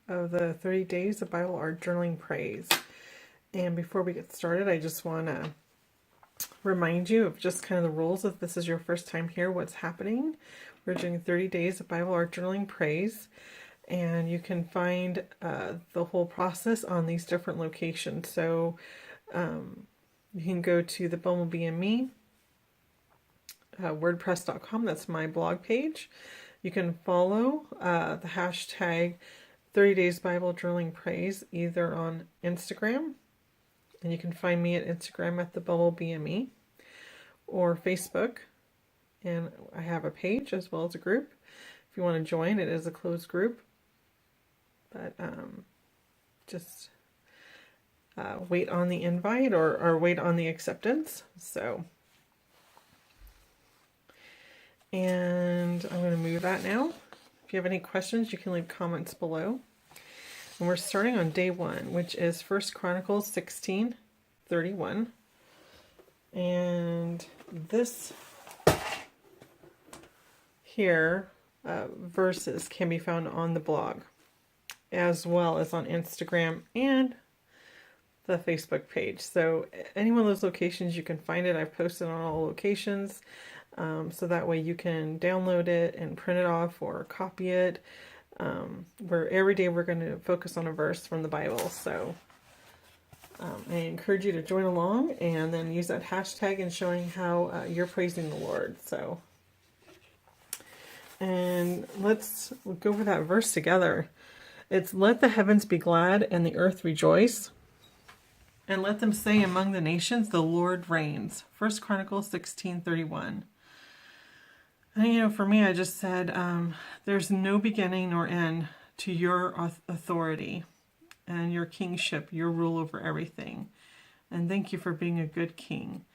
of the 30 Days of Bible Art Journaling Praise. And before we get started, I just want to remind you of just kind of the rules. If this is your first time here, what's happening. We're doing 30 Days of Bible Art Journaling Praise. And you can find the whole process on these different locations. So you can go to the Bumblebee and Me, wordpress.com. That's my blog page. You can follow the hashtag 30 Days Bible Journaling Praise either on Instagram, and you can find me at Instagram at the Bumblebee and Me, or Facebook, and I have a page as well as a group. If you want to join, it is a closed group, but just wait on the invite or wait on the acceptance. So, and I'm going to move that now. If you have any questions, you can leave comments below. And we're starting on day 1, which is 1 Chronicles 16:31. And this here verses can be found on the blog, as well as on Instagram and the Facebook page. So any one of those locations you can find it. I've posted on all locations. So that way you can download it and print it off or copy it. Where every day we're going to focus on a verse from the Bible. So I encourage you to join along and then use that hashtag in showing how you're praising the Lord. So, and let's go over that verse together. It's, let the heavens be glad and the earth rejoice, and let them say among the nations, the Lord reigns. 1 Chronicles 16:31. And for me, I just said, there's no beginning nor end to your authority and your kingship, your rule over everything. And thank you for being a good king.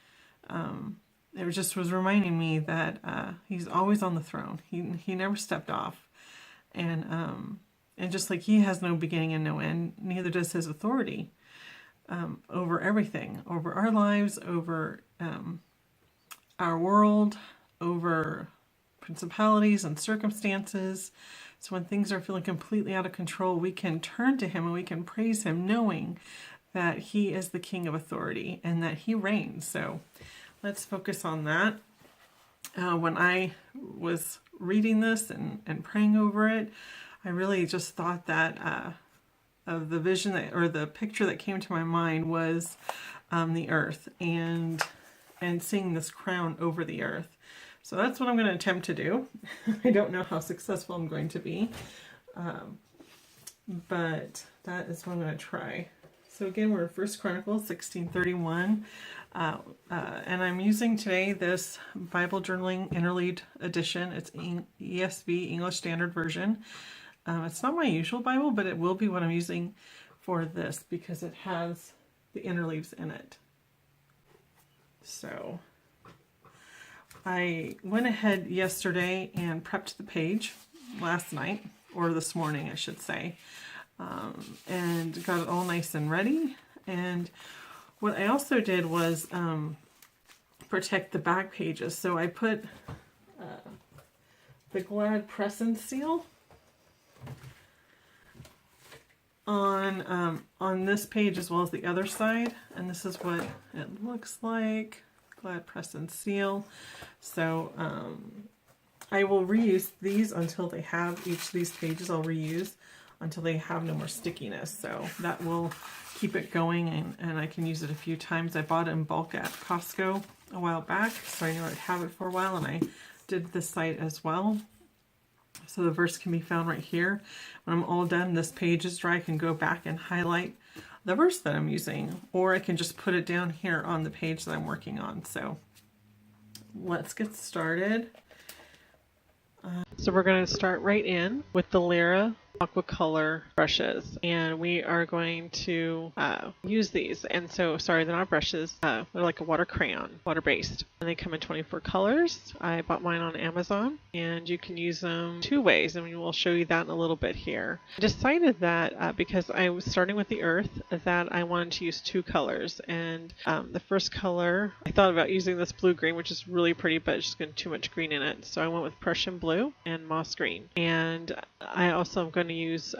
It just was reminding me that he's always on the throne. He never stepped off. And just like he has no beginning and no end, neither does his authority over everything, over our lives, over our world, over principalities and circumstances. So when things are feeling completely out of control, we can turn to him and we can praise him, knowing that he is the king of authority and that he reigns. So let's focus on that. When I was reading this and praying over it, I really just thought that of the vision that, or the picture that came to my mind was the earth and seeing this crown over the earth. So that's what I'm going to attempt to do. I don't know how successful I'm going to be, but that is what I'm going to try. So again, we're in 1 Chronicles 16:31, and I'm using today this Bible Journaling Interlead Edition. It's ESV, English Standard Version. It's not my usual Bible, but it will be what I'm using for this because it has the interleaves in it. So I went ahead yesterday and prepped the page last night, or this morning I should say, and got it all nice and ready. And what I also did was protect the back pages. So I put the Glad Presence seal on this page as well as the other side, and this is what it looks like. Glad Presence seal. So I will reuse these until they have, each of these pages I'll reuse until they have no more stickiness. So that will keep it going, and I can use it a few times. I bought it in bulk at Costco a while back, so I knew I'd have it for a while, and I did this site as well. So the verse can be found right here. When I'm all done, this page is dry, I can go back and highlight the verse that I'm using, or I can just put it down here on the page that I'm working on. So let's get started. So we're going to start right in with the Lyra Aquacolor brushes, and we are going to use these. And so, sorry, they're not brushes, they're like a water crayon, water-based, and they come in 24 colors. I bought mine on Amazon, and you can use them 2 ways, and we'll show you that in a little bit here. I decided that because I was starting with the earth, that I wanted to use 2 colors, and the first color, I thought about using this blue-green, which is really pretty, but it's just got too much green in it, so I went with Prussian blue and moss green. And I also am going going to use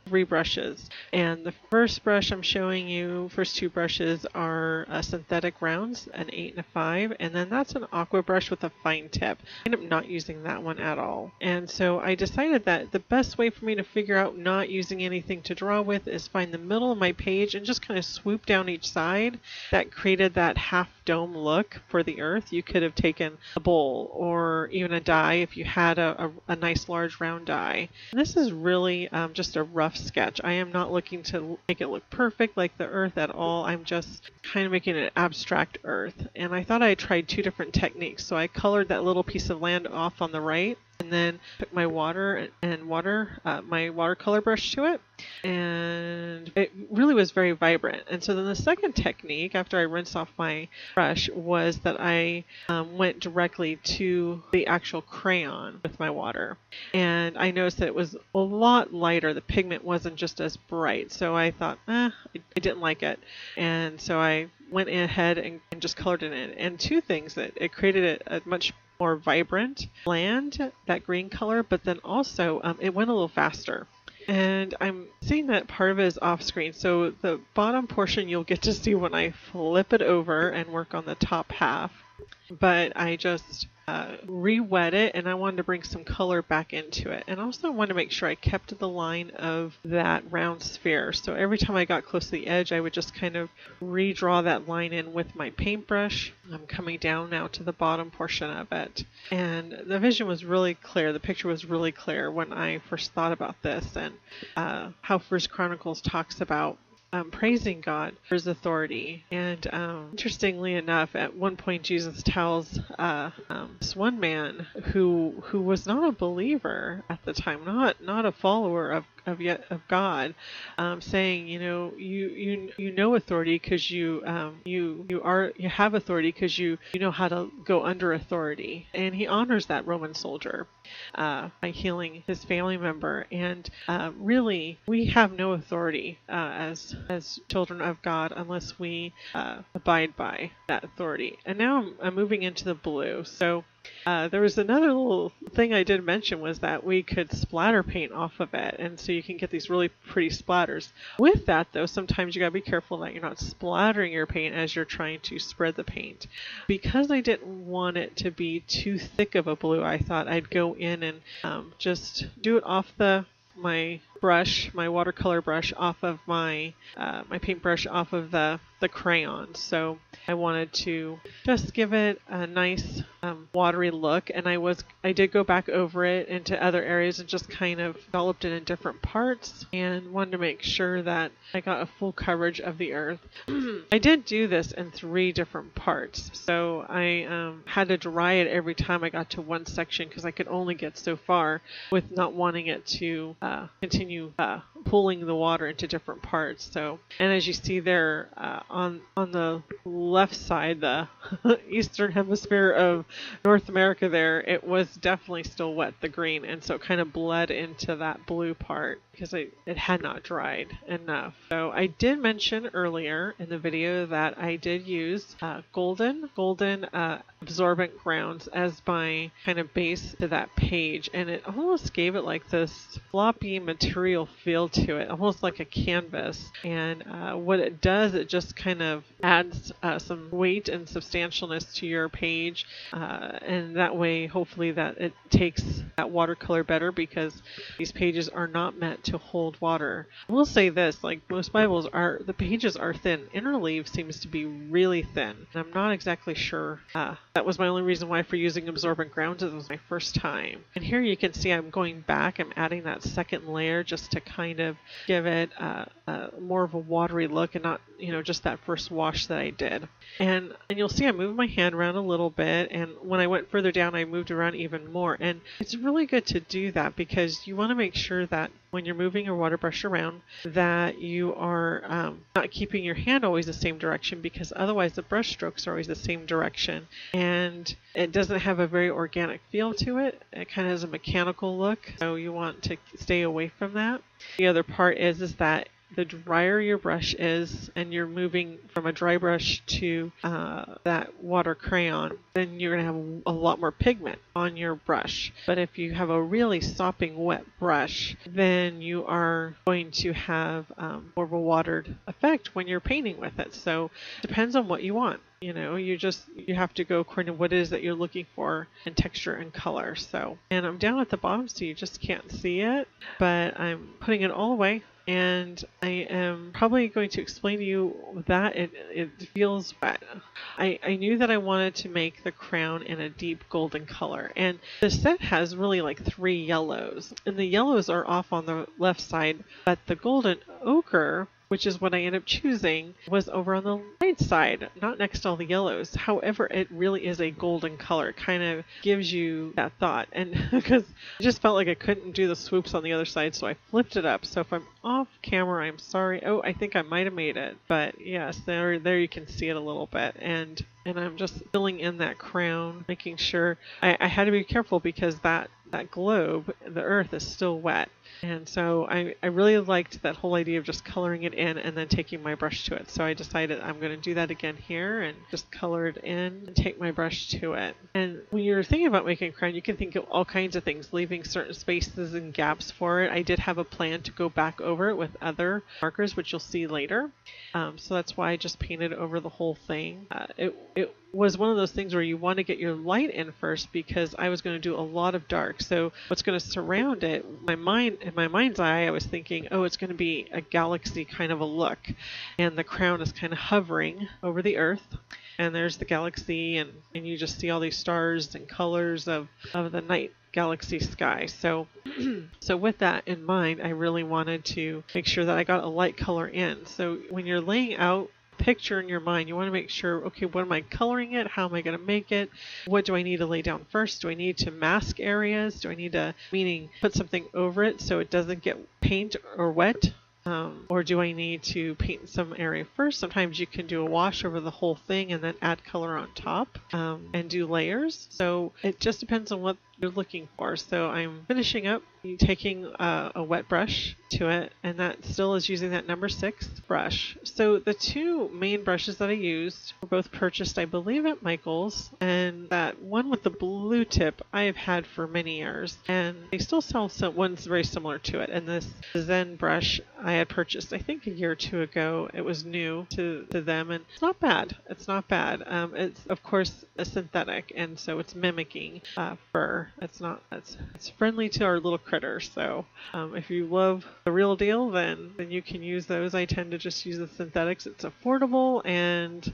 3 brushes. And the first brush I'm showing you, first 2 brushes are synthetic rounds, an 8 and a 5, and then that's an aqua brush with a fine tip. I ended up not using that one at all. And so I decided that the best way for me to figure out not using anything to draw with is find the middle of my page and just kind of swoop down each side. That created that half dome look for the earth. You could have taken a bowl or even a die if you had a nice large round die. And this is really just a rough sketch. I am not looking to make it look perfect like the earth at all. I'm just kind of making an abstract earth. And I thought I tried 2 different techniques. So I colored that little piece of land off on the right, and then took my my watercolor brush to it, and it really was very vibrant. And so then the second technique, after I rinsed off my brush, was that I went directly to the actual crayon with my water, and I noticed that it was a lot lighter. The pigment wasn't just as bright, so I thought, I didn't like it, and so I went ahead and just colored it in. And 2 things, that it created a much more vibrant land, that green color, but then also it went a little faster. And I'm seeing that part of it is off screen. So the bottom portion you'll get to see when I flip it over and work on the top half. But I just re-wet it, and I wanted to bring some color back into it. And also wanted to make sure I kept the line of that round sphere. So every time I got close to the edge, I would just kind of redraw that line in with my paintbrush. I'm coming down now to the bottom portion of it. And the vision was really clear. The picture was really clear when I first thought about this, and how First Chronicles talks about praising God for his authority. And interestingly enough, at one point Jesus tells this one man who was not a believer at the time, not a follower of God, saying, you know authority because you have authority because you know how to go under authority. And he honors that Roman soldier by healing his family member. And really, we have no authority as children of God unless we abide by that authority. And now I'm moving into the blue. So there was another little thing I did mention, was that we could splatter paint off of it, and so you can get these really pretty splatters. With that though, sometimes you gotta be careful that you're not splattering your paint as you're trying to spread the paint. Because I didn't want it to be too thick of a blue, I thought I'd go in and just do it off my brush, my watercolor brush, off of my paintbrush, off of the crayon. So I wanted to just give it a nice watery look, and I did go back over it into other areas and just kind of developed it in different parts, and wanted to make sure that I got a full coverage of the earth. I did do this in 3 different parts, so I had to dry it every time I got to one section because I could only get so far with not wanting it to continue pulling the water into different parts. So, and as you see there on the left side, the eastern hemisphere of North America there, it was definitely still wet, the green, and so it kind of bled into that blue part because it had not dried enough. So I did mention earlier in the video that I did use golden absorbent grounds as my kind of base to that page, and it almost gave it like this floppy material feel to it, almost like a canvas. And what it does, it just kind of adds some weight and substantialness to your page, and that way hopefully that it takes that watercolor better, because these pages are not meant to hold water. I will say this, like most Bibles the pages are thin. Interleave seems to be really thin, and I'm not exactly sure. That was my only reason why for using absorbent grounds. It was my first time. And here you can see I'm going back, I'm adding that second layer just to kind of give it more of a watery look, and not just that first wash that I did. And you'll see I moved my hand around a little bit, and when I went further down I moved around even more. And it's really good to do that because you want to make sure that when you're moving your water brush around that you are not keeping your hand always the same direction, because otherwise the brush strokes are always the same direction and it doesn't have a very organic feel to it. It kind of has a mechanical look, so you want to stay away from that. The other part is that the drier your brush is and you're moving from a dry brush to that water crayon, then you're going to have a lot more pigment on your brush. But if you have a really sopping wet brush, then you are going to have more of a watered effect when you're painting with it. So it depends on what you want. You know, you have to go according to what it is that you're looking for in texture and color. So, and I'm down at the bottom so you just can't see it, but I'm putting it all away. And I am probably going to explain to you that it feels wet. I knew that I wanted to make the crown in a deep golden color. And the set has really like 3 yellows. And the yellows are off on the left side, but the golden ochre, which is what I ended up choosing, was over on the right side, not next to all the yellows. However, it really is a golden color. It kind of gives you that thought. And because I just felt like I couldn't do the swoops on the other side, so I flipped it up. So if I'm off camera, I'm sorry. Oh, I think I might have made it. But yes, there you can see it a little bit. And I'm just filling in that crown, making sure I had to be careful because that globe, the earth, is still wet. And so I really liked that whole idea of just coloring it in and then taking my brush to it. So I decided I'm going to do that again here and just color it in and take my brush to it. And when you're thinking about making a crown, you can think of all kinds of things, leaving certain spaces and gaps for it. I did have a plan to go back over it with other markers, which you'll see later. So that's why I just painted over the whole thing. It was one of those things where you want to get your light in first because I was going to do a lot of dark. So what's going to surround it, in my mind's eye, I was thinking, oh, it's going to be a galaxy kind of a look. And the crown is kind of hovering over the earth. And there's the galaxy, and you just see all these stars and colors of the night galaxy sky. So with that in mind, I really wanted to make sure that I got a light color in. So when you're laying out picture in your mind, you want to make sure, okay, what am I coloring it? How am I going to make it? What do I need to lay down first? Do I need to mask areas? Do I need to, meaning put something over it so it doesn't get paint or wet? Or do I need to paint some area first? Sometimes you can do a wash over the whole thing and then add color on top and do layers. So it just depends on what you're looking for. So I'm finishing up taking a wet brush to it, and that still is using that number 6 brush. So the 2 main brushes that I used were both purchased, I believe, at Michael's, and that one with the blue tip I have had for many years, and they still sell ones very similar to it. And this Zen brush I had purchased, I think, a year or 2 ago. It was new to them, and it's not bad. It's not bad. It's of course a synthetic, and so it's mimicking fur. It's friendly to our little critters. So if you love the real deal, then you can use those. I tend to just use the synthetics. It's affordable, and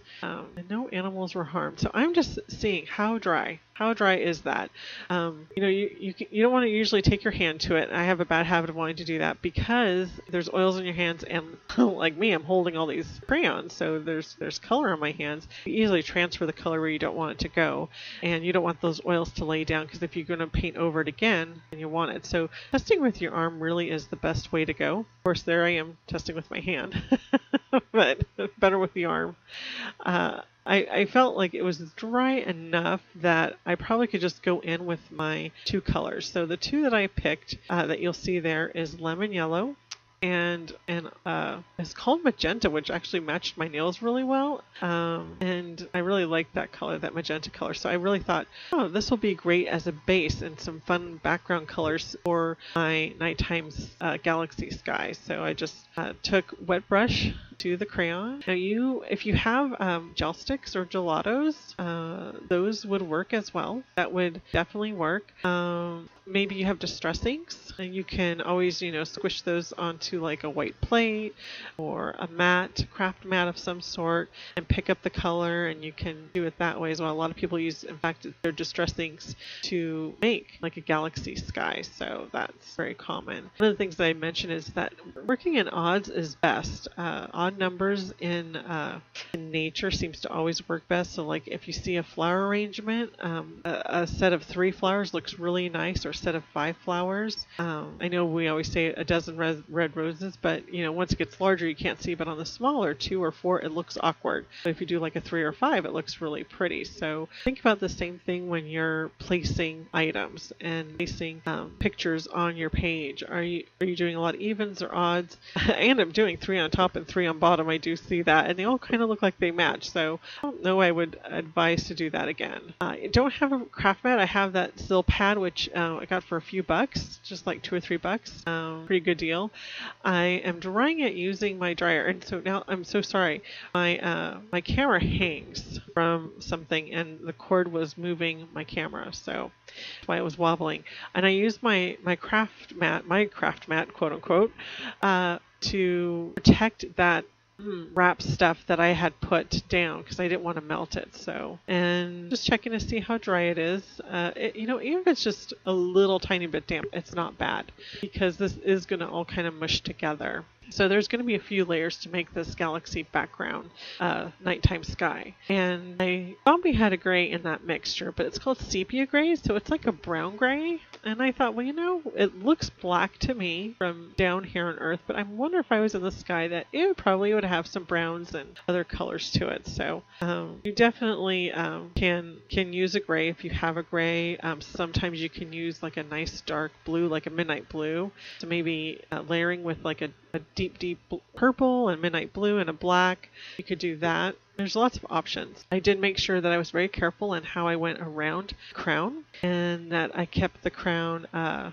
no animals were harmed. So I'm just seeing how dry is that. You don't want to usually take your hand to it. I have a bad habit of wanting to do that because there's oils in your hands, and like me, I'm holding all these crayons, so there's color on my hands. You easily transfer the color where you don't want it to go, and you don't want those oils to lay down, because if you're going to paint over it again, then you want it. So testing with your arm really is the best way to go. Of course, there I am testing with my hand, but better with the arm. I felt like it was dry enough that I probably could just go in with my 2 colors. So the 2 that I picked that you'll see there is lemon yellow, and it's called magenta, which actually matched my nails really well. And I really liked that color, that magenta color. So I really thought, oh, this will be great as a base and some fun background colors for my nighttime galaxy sky. So I just took wet brush to the crayon. Now if you have gel sticks or gelatos, those would work as well. That would definitely work. Maybe you have distress inks, and you can always, squish those onto like a white plate or a mat, craft mat of some sort, and pick up the color, and you can do it that way as well. A lot of people use, in fact, their distress inks to make like a galaxy sky, so that's very common. One of the things that I mentioned is that working in odds is best. Odd numbers in nature seems to always work best. So like if you see a flower flower arrangement. A set of 3 flowers looks really nice, or a set of 5 flowers. I know we always say a dozen red roses, but once it gets larger you can't see, but on the smaller 2 or 4 it looks awkward. But if you do like a 3 or 5 it looks really pretty. So think about the same thing when you're placing items and placing pictures on your page. Are you doing a lot of evens or odds? I end up doing 3 on top and 3 on bottom. I do see that, and they all kind of look like they match, so I don't know I would advise to do that again. I don't have a craft mat. I have that Sill pad, which I got for a few bucks, just like $2 or $3. Pretty good deal. I am drying it using my dryer, and so now I'm so sorry. My camera hangs from something, and the cord was moving my camera, so that's why it was wobbling. And I used my craft mat, quote unquote, to protect that wrap stuff that I had put down because I didn't want to melt it. So, and just checking to see how dry it is. Even if it's just a little tiny bit damp, it's not bad because this is going to all kind of mush together. So there's going to be a few layers to make this galaxy background nighttime sky. And I thought we had a gray in that mixture, but it's called sepia gray, so it's like a brown gray. And I thought, well, it looks black to me from down here on Earth, but I wonder if I was in the sky that it probably would have some browns and other colors to it. So you definitely can use a gray if you have a gray. Sometimes you can use like a nice dark blue, like a midnight blue. So maybe layering with like a deep purple and midnight blue and a black. You could do that. There's lots of options. I did make sure that I was very careful in how I went around the crown, and that I kept the crown,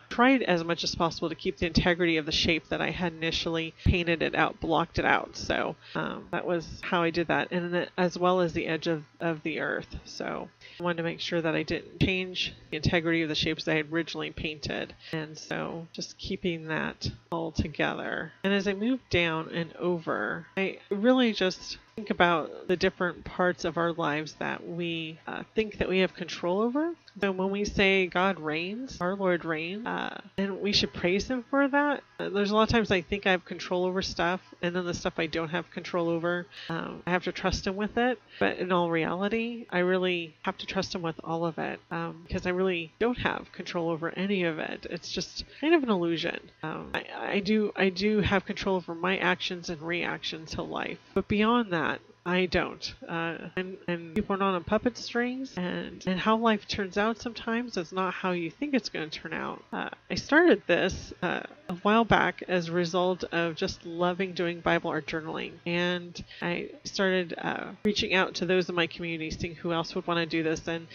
tried as much as possible to keep the integrity of the shape that I had initially painted it out, blocked it out. So that was how I did that, and then, as well as the edge of the earth. So I wanted to make sure that I didn't change the integrity of the shapes I had originally painted, and so just keeping that all together. And as I moved down and over, I really just think about the different parts of our lives that we think that we have control over. So when we say God reigns, our Lord reigns, and we should praise him for that. There's a lot of times I think I have control over stuff, and then the stuff I don't have control over, I have to trust him with it. But in all reality, I really have to trust him with all of it, because I really don't have control over any of it. It's just kind of an illusion. I do have control over my actions and reactions to life, but beyond that, I don't. And people are not on puppet strings, and how life turns out sometimes is not how you think it's going to turn out. I started this a while back as a result of just loving doing Bible art journaling, and I started reaching out to those in my community, seeing who else would want to do this, and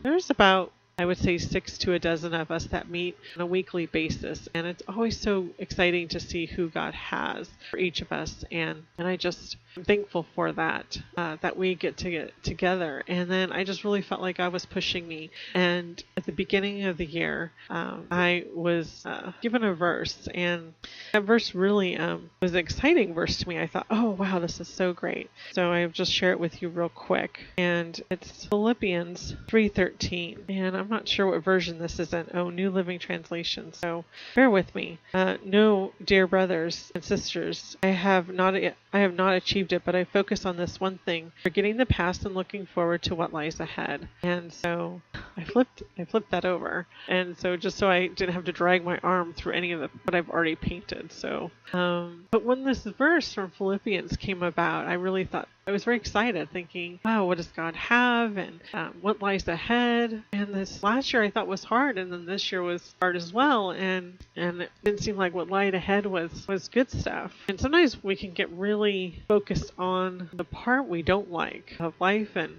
there's about, I would say, 6 to a dozen of us that meet on a weekly basis, and it's always so exciting to see who God has for each of us, and I just am thankful for that, that we get to get together. And then I just really felt like God was pushing me, and at the beginning of the year, I was given a verse, and that verse really was an exciting verse to me. I thought, oh wow, this is so great. So I'll just share it with you real quick, and it's Philippians 3:13, and I'm not sure what version this is in. Oh, New Living Translation, so bear with me. No, dear brothers and sisters, I have not achieved it, but I focus on this one thing, forgetting the past and looking forward to what lies ahead. And so I flipped that over, and so just so I didn't have to drag my arm through any of what I've already painted. So but when this verse from Philippians came about, I really thought, I was very excited, thinking, wow, what does God have, and what lies ahead? And this last year I thought was hard, and then this year was hard as well, and it didn't seem like what lied ahead was good stuff. And sometimes we can get really focused on the part we don't like of life, and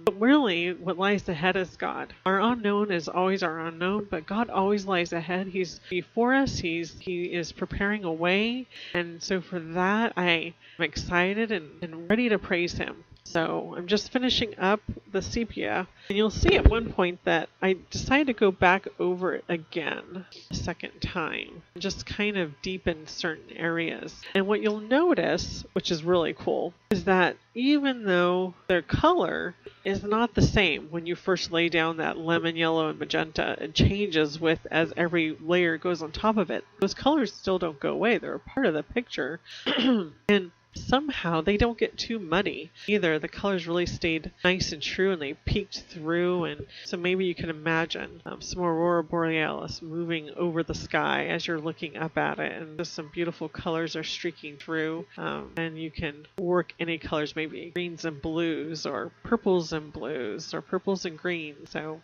but really what lies ahead is God. Our unknown is always our unknown, but God always lies ahead. He's before us. He is preparing a way, and so for that I am excited and ready to praise him. So I'm just finishing up the sepia, and you'll see at one point that I decided to go back over it again a second time, just kind of deepen certain areas. And what you'll notice, which is really cool, is that even though their color is not the same when you first lay down that lemon yellow and magenta, it changes as every layer goes on top of it. Those colors still don't go away. They're a part of the picture. And somehow they don't get too muddy either. The colors really stayed nice and true, and they peeked through. And so maybe you can imagine some aurora borealis moving over the sky as you're looking up at it, and just some beautiful colors are streaking through. And you can work any colors, maybe greens and blues, or purples and blues, or purples and greens. So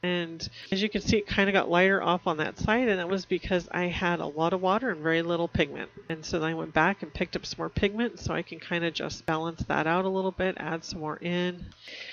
and as you can see, it kind of got lighter off on that side, and that was because I had a lot of water and very little pigment. And so then I went back and picked up some more pigment, so I can kind of just balance that out a little bit, add some more in.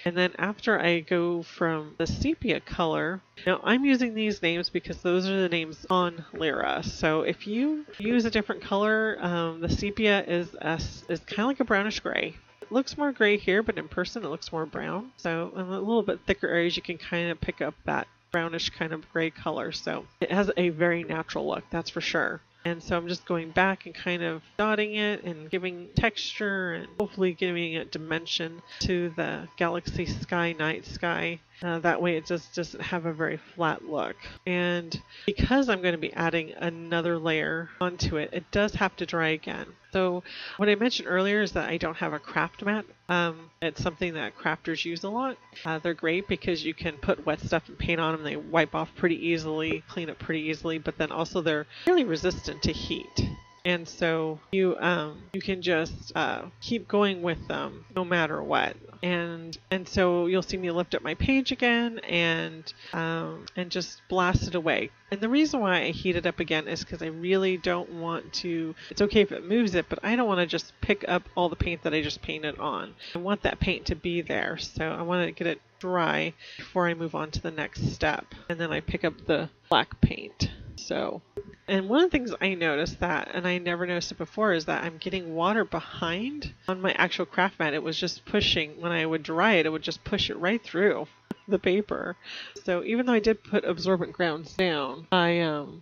And then after I go from the sepia color, now I'm using these names because those are the names on Lyra. So if you use a different color, the sepia is kind of like a brownish gray. Looks more gray here, but in person it looks more brown. So in a little bit thicker areas you can kind of pick up that brownish kind of gray color. So it has a very natural look, that's for sure. And so I'm just going back and kind of dotting it and giving texture and hopefully giving it dimension to the galaxy sky, night sky. That way it just doesn't have a very flat look. And because I'm going to be adding another layer onto it, it does have to dry again. So what I mentioned earlier is that I don't have a craft mat. It's something that crafters use a lot. They're great because you can put wet stuff and paint on them. They wipe off pretty easily, clean up pretty easily, but then also they're really resistant to heat. And so you can just keep going with them no matter what. And so you'll see me lift up my page again and just blast it away. And the reason why I heat it up again is because I really don't want to, it's okay if it moves it, but I don't want to just pick up all the paint that I just painted on. I want that paint to be there. So I want to get it dry before I move on to the next step. And then I pick up the black paint. So, and one of the things I noticed that, and I never noticed it before, is that I'm getting water behind on my actual craft mat. It was just pushing, when I would dry it, it would just push it right through the paper. So even though I did put absorbent grounds down, I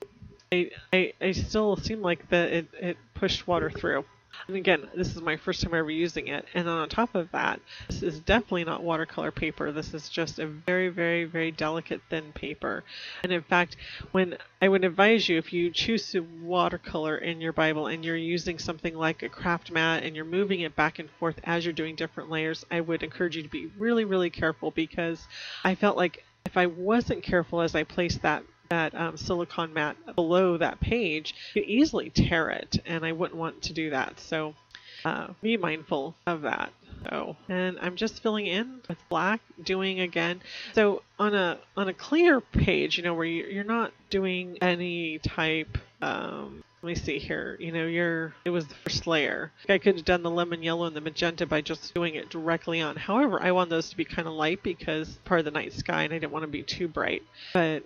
still seemed like that it pushed water through. And again, this is my first time ever using it. And then on top of that, this is definitely not watercolor paper. This is just a very, very, very delicate thin paper. And in fact, when I would advise you, if you choose to watercolor in your Bible and you're using something like a craft mat and you're moving it back and forth as you're doing different layers, I would encourage you to be really, really careful, because I felt like if I wasn't careful as I placed that silicone mat below that page, you could easily tear it, and I wouldn't want to do that. So be mindful of that. So, and I'm just filling in with black, doing again. So on a clear page, where you're not doing any type, let me see here, it was the first layer. I could have done the lemon yellow and the magenta by just doing it directly on. However, I want those to be kind of light because part of the night sky, and I didn't want to be too bright. But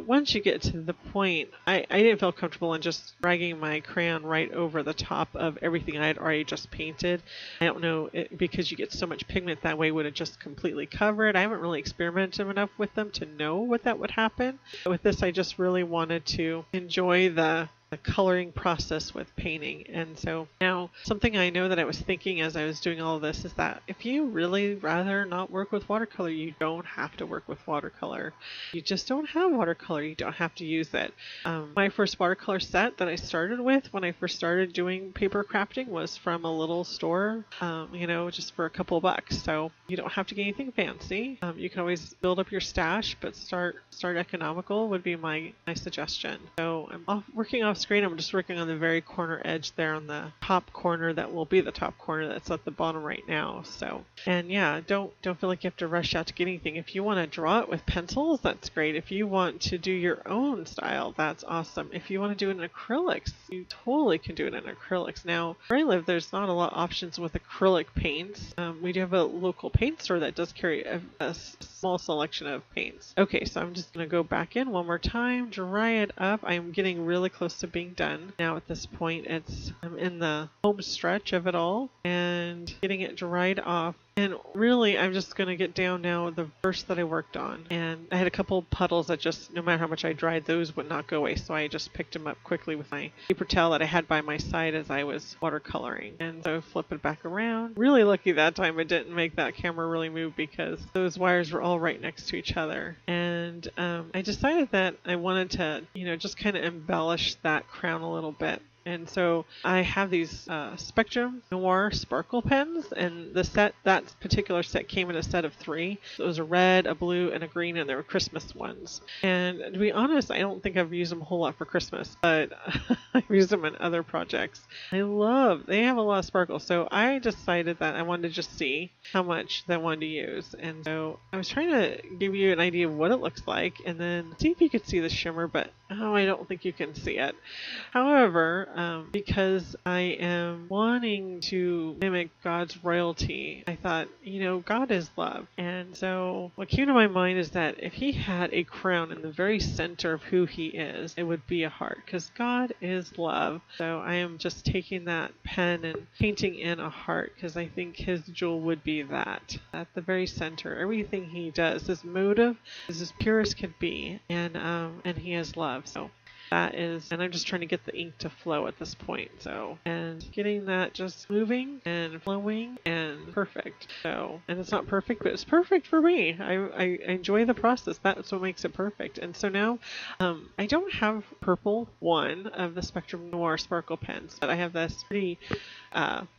once you get to the point, I didn't feel comfortable in just dragging my crayon right over the top of everything I had already just painted. I don't know, because you get so much pigment that way, would it just completely cover it? I haven't really experimented enough with them to know what that would happen. But with this, I just really wanted to enjoy the coloring process with painting. And so now something I know that I was thinking as I was doing all of this is that if you really rather not work with watercolor, you don't have to work with watercolor. You just don't have watercolor. You don't have to use it. My first watercolor set that I started with when I first started doing paper crafting was from a little store, just for a couple of bucks. So you don't have to get anything fancy. You can always build up your stash, but start economical would be my suggestion. So I'm working off screen. I'm just working on the very corner edge there on the top corner that will be the top corner that's at the bottom right now. So, and yeah, don't feel like you have to rush out to get anything. If you want to draw it with pencils, that's great. If you want to do your own style, that's awesome. If you want to do it in acrylics, you totally can do it in acrylics. Now, where I live, there's not a lot of options with acrylic paints. We do have a local paint store that does carry a small selection of paints. Okay, so I'm just going to go back in one more time, dry it up. I'm getting really close to being done. Now at this point, I'm in the home stretch of it all and getting it dried off. And really, I'm just going to get down now the verse that I worked on. And I had a couple puddles that just, no matter how much I dried, those would not go away. So I just picked them up quickly with my paper towel that I had by my side as I was watercoloring. And so flip it back around. Really lucky that time I didn't make that camera really move because those wires were all right next to each other. And I decided that I wanted to, just kind of embellish that crown a little bit. And so I have these Spectrum Noir sparkle pens, and that particular set came in a set of 3. So it was a red, a blue, and a green, and they were Christmas ones. And to be honest, I don't think I've used them a whole lot for Christmas, but I've used them in other projects. They have a lot of sparkle, so I decided that I wanted to just see how much I wanted to use. And so I was trying to give you an idea of what it looks like, and then see if you could see the shimmer, but I don't think you can see it. However, because I am wanting to mimic God's royalty, I thought, God is love. And so what came to my mind is that if he had a crown in the very center of who he is, it would be a heart, because God is love. So I am just taking that pen and painting in a heart, because I think his jewel would be that at the very center. Everything he does, his motive is as pure as could be, and he is love. So that is, and I'm just trying to get the ink to flow at this point. So, and getting that just moving and flowing and perfect. So, and it's not perfect, but it's perfect for me. I enjoy the process. That's what makes it perfect. And so now, I don't have purple one of the Spectrum Noir sparkle pens, but I have this pretty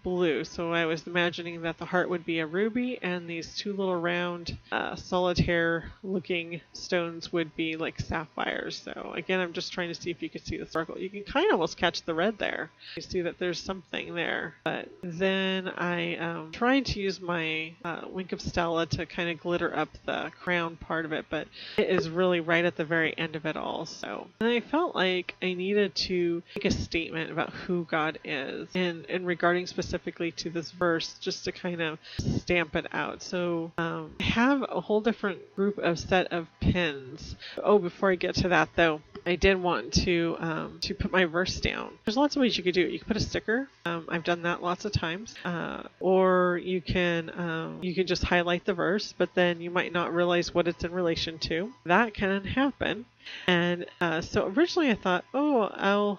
blue. So I was imagining that the heart would be a ruby, and these 2 little round solitaire looking stones would be like sapphires. So again, I'm just trying to see if you could see the sparkle. You can kind of almost catch the red there. You see that there's something there. But then I tried to use my Wink of Stella to kind of glitter up the crown part of it, but it is really right at the very end of it all. So, and I felt like I needed to make a statement about who God is, and regarding specifically to this verse, just to kind of stamp it out. So I have a whole different set of pins. Oh, before I get to that though, I did want to put my verse down. There's lots of ways you could do it. You can put a sticker. I've done that lots of times. Or you can just highlight the verse, but then you might not realize what it's in relation to. That can happen. And so originally I thought, I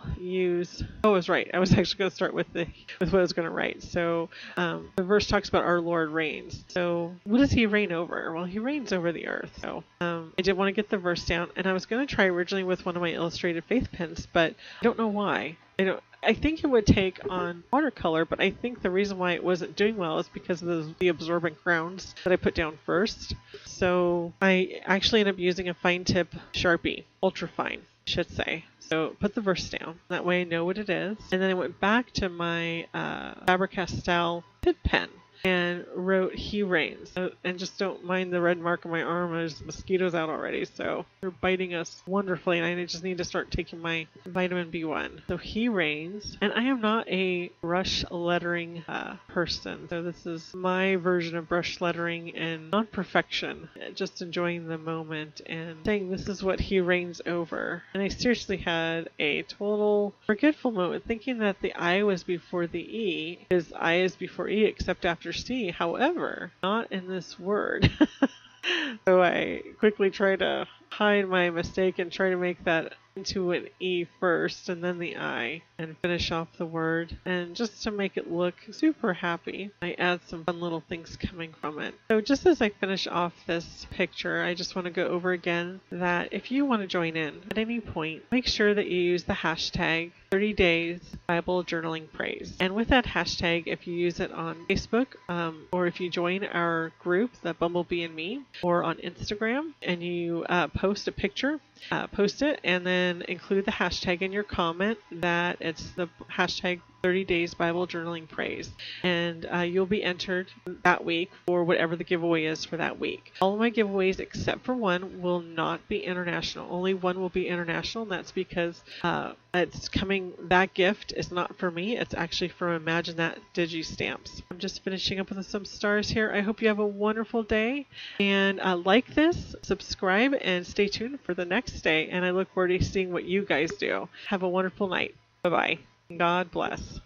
was right. I was actually going to start with what I was going to write. So the verse talks about our Lord reigns. So what does he reign over? Well, he reigns over the earth. So I did want to get the verse down, and I was going to try originally with one of my illustrated faith pens, but I don't know why. I think it would take on watercolor, but I think the reason why it wasn't doing well is because of the absorbent crowns that I put down first. So I actually ended up using a fine tip Sharpie, ultra fine, I should say. So put the verse down. That way I know what it is. And then I went back to my Faber-Castell Pitt pen and wrote "He reigns." And just don't mind the red mark on my arm. There's mosquitoes out already, so they're biting us wonderfully, and I just need to start taking my vitamin B1. So he reigns, and I am not a brush lettering person, so this is my version of brush lettering and non-perfection, just enjoying the moment and saying this is what he reigns over. And I seriously had a total forgetful moment, thinking that the I was before the E, because I is before E except after C. However, not in this word. So I quickly try to hide my mistake and try to make that into an E first and then the I, and finish off the word. And just to make it look super happy, I add some fun little things coming from it. So just as I finish off this picture, I just want to go over again that if you want to join in at any point, make sure that you use the hashtag 30 Days Bible Journaling Praise. And with that hashtag, if you use it on Facebook, or if you join our group, the Bumblebee and Me, or on Instagram, and you post a picture, post it, and then include the hashtag in your comment that it's the hashtag 30 Days Bible Journaling Praise. And you'll be entered that week for whatever the giveaway is for that week. All of my giveaways except for one will not be international. Only one will be international, and that's because it's coming. That gift is not for me. It's actually from Imagine That Digi Stamps. I'm just finishing up with some stars here. I hope you have a wonderful day, and like this, subscribe, and stay tuned for the next day. And I look forward to seeing what you guys do. Have a wonderful night. Bye-bye. God bless.